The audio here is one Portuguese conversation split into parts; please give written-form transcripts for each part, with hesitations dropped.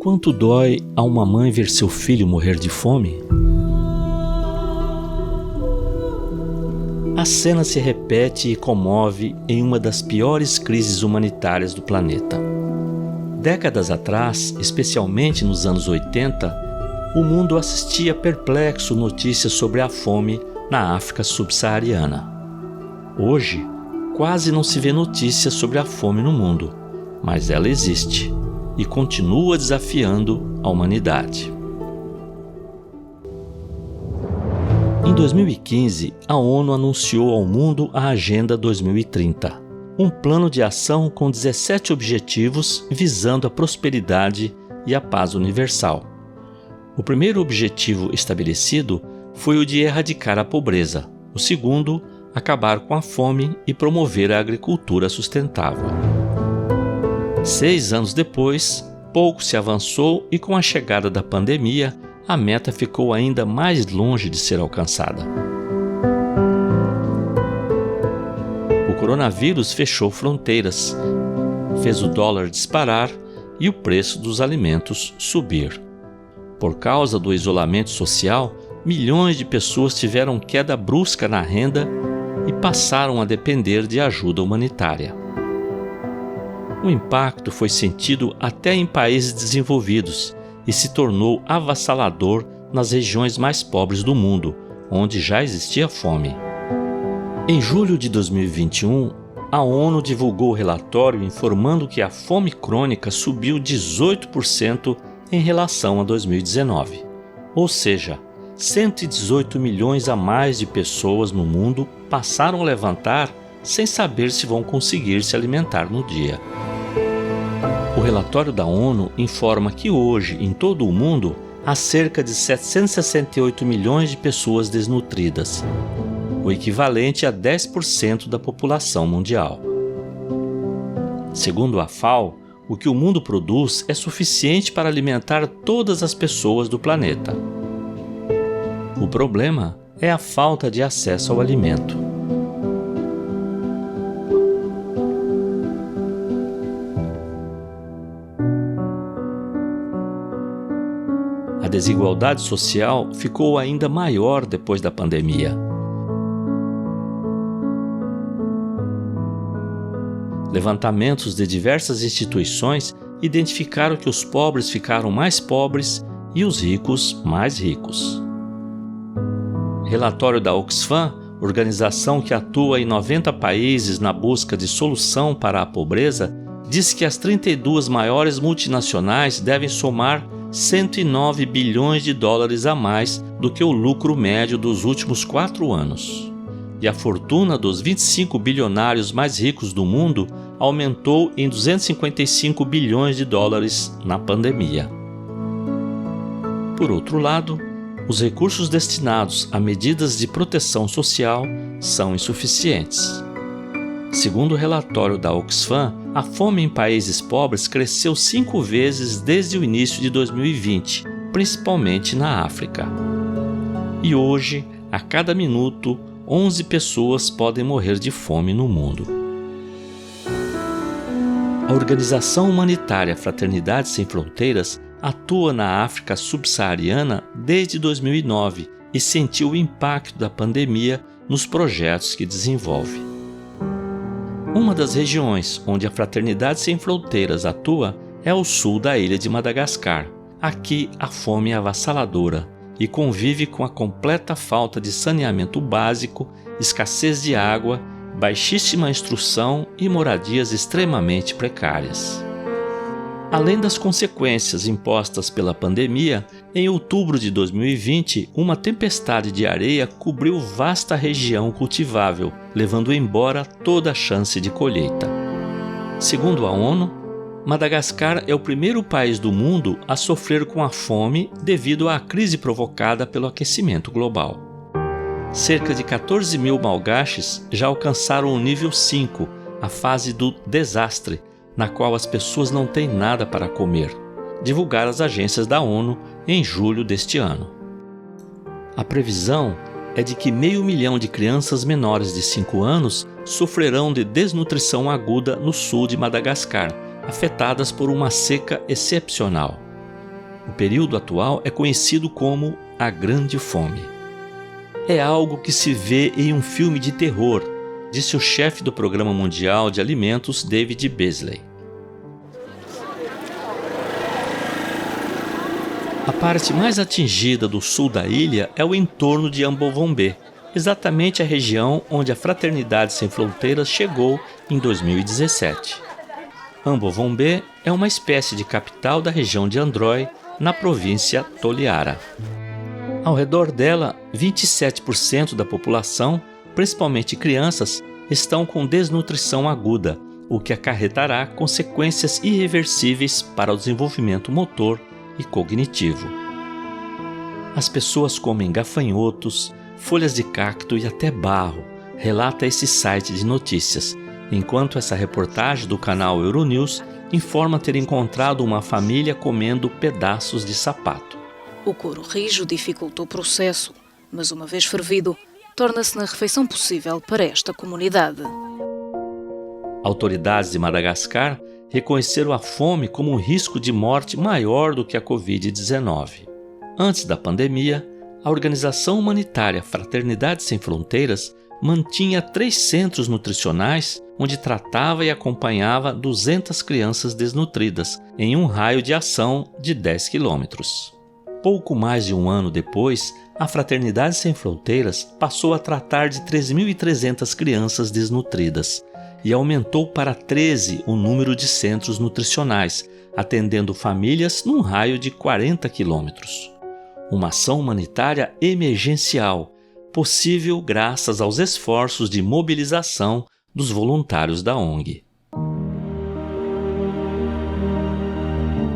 quanto dói a uma mãe ver seu filho morrer de fome? A cena se repete e comove em uma das piores crises humanitárias do planeta. Décadas atrás, especialmente nos anos 80, o mundo assistia perplexo notícias sobre a fome na África subsaariana. Hoje, quase não se vê notícias sobre a fome no mundo, mas ela existe e continua desafiando a humanidade. Em 2015, a ONU anunciou ao mundo a Agenda 2030, um plano de ação com 17 objetivos visando a prosperidade e a paz universal. O primeiro objetivo estabelecido foi o de erradicar a pobreza, o segundo, acabar com a fome e promover a agricultura sustentável. 6 anos depois, pouco se avançou e com a chegada da pandemia, a meta ficou ainda mais longe de ser alcançada. O coronavírus fechou fronteiras, fez o dólar disparar e o preço dos alimentos subir. Por causa do isolamento social, milhões de pessoas tiveram queda brusca na renda e passaram a depender de ajuda humanitária. O impacto foi sentido até em países desenvolvidos e se tornou avassalador nas regiões mais pobres do mundo, onde já existia fome. Em julho de 2021, a ONU divulgou o relatório informando que a fome crônica subiu 18% em relação a 2019. Ou seja, 118 milhões a mais de pessoas no mundo passaram a levantar sem saber se vão conseguir se alimentar no dia. O relatório da ONU informa que hoje, em todo o mundo, há cerca de 768 milhões de pessoas desnutridas, o equivalente a 10% da população mundial. Segundo a FAO, o que o mundo produz é suficiente para alimentar todas as pessoas do planeta. O problema é a falta de acesso ao alimento. A desigualdade social ficou ainda maior depois da pandemia. Levantamentos de diversas instituições identificaram que os pobres ficaram mais pobres e os ricos mais ricos. Relatório da Oxfam, organização que atua em 90 países na busca de solução para a pobreza, diz que as 32 maiores multinacionais devem somar 109 bilhões de dólares a mais do que o lucro médio dos últimos 4 anos. E a fortuna dos 25 bilionários mais ricos do mundo aumentou em 255 bilhões de dólares na pandemia. Por outro lado, os recursos destinados a medidas de proteção social são insuficientes. Segundo o relatório da Oxfam, a fome em países pobres cresceu 5 vezes desde o início de 2020, principalmente na África. E hoje, a cada minuto, 11 pessoas podem morrer de fome no mundo. A organização humanitária Fraternidade Sem Fronteiras atua na África subsaariana desde 2009 e sentiu o impacto da pandemia nos projetos que desenvolve. Uma das regiões onde a Fraternidade Sem Fronteiras atua é o sul da ilha de Madagascar. Aqui a fome é avassaladora e convive com a completa falta de saneamento básico, escassez de água, baixíssima instrução e moradias extremamente precárias. Além das consequências impostas pela pandemia, em outubro de 2020, uma tempestade de areia cobriu vasta região cultivável, levando embora toda a chance de colheita. Segundo a ONU, Madagascar é o primeiro país do mundo a sofrer com a fome devido à crise provocada pelo aquecimento global. Cerca de 14 mil malgaches já alcançaram o nível 5, a fase do desastre, na qual as pessoas não têm nada para comer, divulgaram as agências da ONU em julho deste ano. A previsão é de que 500 mil de crianças menores de 5 anos sofrerão de desnutrição aguda no sul de Madagascar, afetadas por uma seca excepcional. O período atual é conhecido como a Grande Fome. É algo que se vê em um filme de terror, disse o chefe do Programa Mundial de Alimentos, David Beasley. A parte mais atingida do sul da ilha é o entorno de Ambovombe, exatamente a região onde a Fraternidade Sem Fronteiras chegou em 2017. Ambovombe é uma espécie de capital da região de Androy, na província Toliara. Ao redor dela, 27% da população, principalmente crianças, estão com desnutrição aguda, o que acarretará consequências irreversíveis para o desenvolvimento motor e cognitivo. As pessoas comem gafanhotos, folhas de cacto e até barro, relata esse site de notícias, enquanto essa reportagem do canal Euronews informa ter encontrado uma família comendo pedaços de sapato. O couro rijo dificulta o processo, mas uma vez fervido, torna-se na refeição possível para esta comunidade. Autoridades de Madagascar reconheceram a fome como um risco de morte maior do que a Covid-19. Antes da pandemia, a organização humanitária Fraternidade Sem Fronteiras mantinha 3 centros nutricionais onde tratava e acompanhava 200 crianças desnutridas em um raio de ação de 10 quilômetros. Pouco mais de um ano depois, a Fraternidade Sem Fronteiras passou a tratar de 3.300 crianças desnutridas e aumentou para 13 o número de centros nutricionais, atendendo famílias num raio de 40 quilômetros. Uma ação humanitária emergencial, possível graças aos esforços de mobilização dos voluntários da ONG.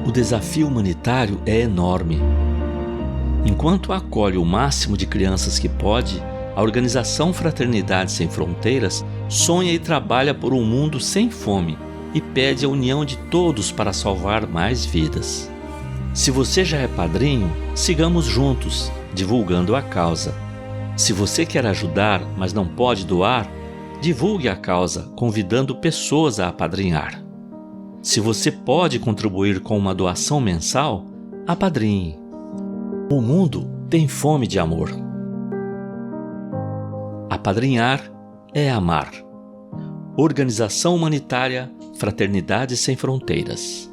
O desafio humanitário é enorme. Enquanto acolhe o máximo de crianças que pode, a organização Fraternidade Sem Fronteiras sonha e trabalha por um mundo sem fome e pede a união de todos para salvar mais vidas. Se você já é padrinho, sigamos juntos, divulgando a causa. Se você quer ajudar, mas não pode doar, divulgue a causa, convidando pessoas a apadrinhar. Se você pode contribuir com uma doação mensal, apadrinhe. O mundo tem fome de amor. Apadrinhar é amar. Organização Humanitária Fraternidade Sem Fronteiras.